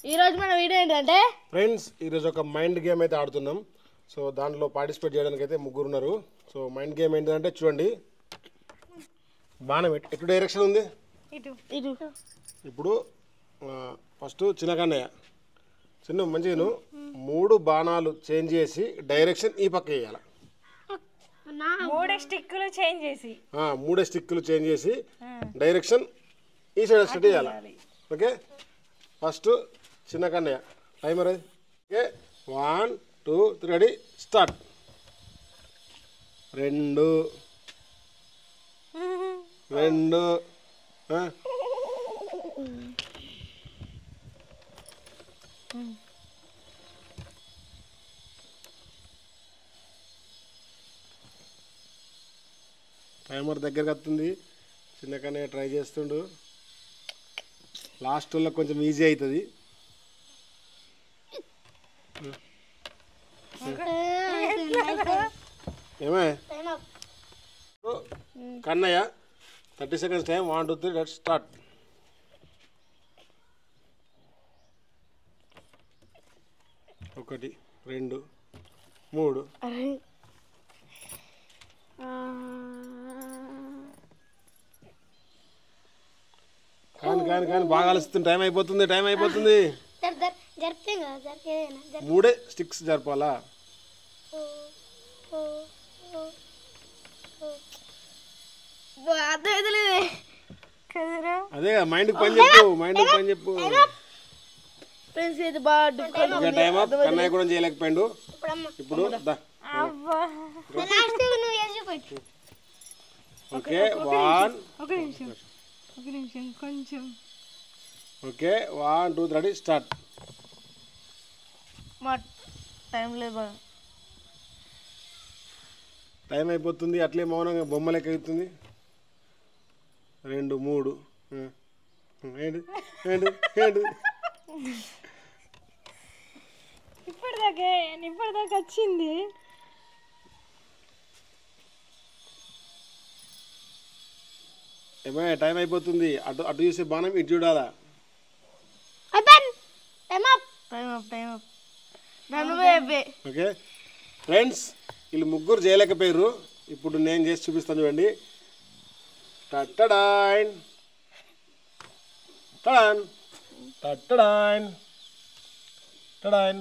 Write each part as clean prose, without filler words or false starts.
ఈ రోజు మన వీడియో ఏంటంటే ఫ్రెండ్స్ ఈ రోజు ఒక మైండ్ గేమ్ అయితే ఆడుతున్నాం. సో దాంట్లో పార్టిసిపేట్ చేయడానికి అయితే ముగ్గురు ఉన్నారు. సో మైండ్ గేమ్ ఏంటంటే చూడండి, బాణం ఎటు డైరెక్షన్ ఉంది. ఇప్పుడు ఫస్ట్ చిన్న కన్నయ్య చిన్న మంచిగా 3 బాణాలు చేంజ్ చేసి డైరెక్షన్ ఈ పక్క వేయాలి. 3 స్టిక్కులు చేంజ్ చేసి డైరెక్షన్ ఈ సైడ్ స్టార్ట్ చేయాలి. ఓకే, ఫస్ట్ చిన్న కన్నయ్య టైమర్ అది. Okay, 1 2 3 ready start. 2 టైమర్ దగ్గరకు వస్తుంది. చిన్న కన్నయ్య ట్రై చేస్తుండు. లాస్ట్ లో కొంచెం ఈజీ అవుతుంది. ఏమే Kannayya 30 seconds time. 1 2 3 let's start. 1 2 3 కానీ బాగా అలస్తుంది. టైం అయిపోతుంది. 3 స్టిక్స్ జరపాలా? అదే మైండ్ పని చెప్పు. Time up. కన్నయ్య కూడా చేయలేకపోయాడు. ఇప్పుడు ఓకే 1 కొంచెం ఓకే 1 2 3 స్టార్ట్. టైం అయిపోతుంది. అట్లే మౌనంగా బొమ్మ లెక్క అవుతుంది. 2 3 ఏంటి ఇప్పటిదాకా వచ్చింది. ఏమో టైం అయిపోతుంది. అటు చూసే బాణం ఇటు చూడాలా? ఓకే ఫ్రెండ్స్, వీళ్ళు ముగ్గురు చేయలేకపోయారు. ఇప్పుడు నేను చేసి చూపిస్తాను చూడండి. టట్టడాన్ టడాన్ టట్టడాన్ టడాన్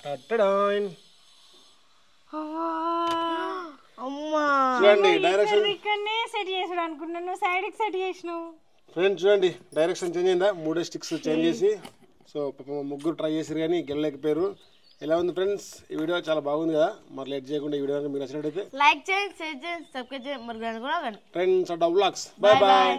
టట్టడాన్. చూడండి డైరెక్షన్ ఇక్కడనే సెట్ చేసాడు అనుకున్నాను, సైడ్ కి సెట్ చేసినావు. ఫ్రెండ్స్ చూడండి డైరెక్షన్ చేంజ్ అయిందా? 3 స్టిక్స్ చేంజ్ చేసి. సో ముగ్గురు ట్రై చేసారు కానీ గెలలేకపోయారు. ఎలా ఉంది ఫ్రెండ్స్? ఈ వీడియో చాలా బాగుంది కదా. మరి లేట్ చేయకుండా ఈ వీడియో మీకు నచ్చినట్టయితే లైక్ చేయండి, షేర్ చేయండి, సబ్స్క్రైబ్ చేయండి. మరి కూడా ఫ్రెండ్స్ వ్లాగ్స్. Bye bye.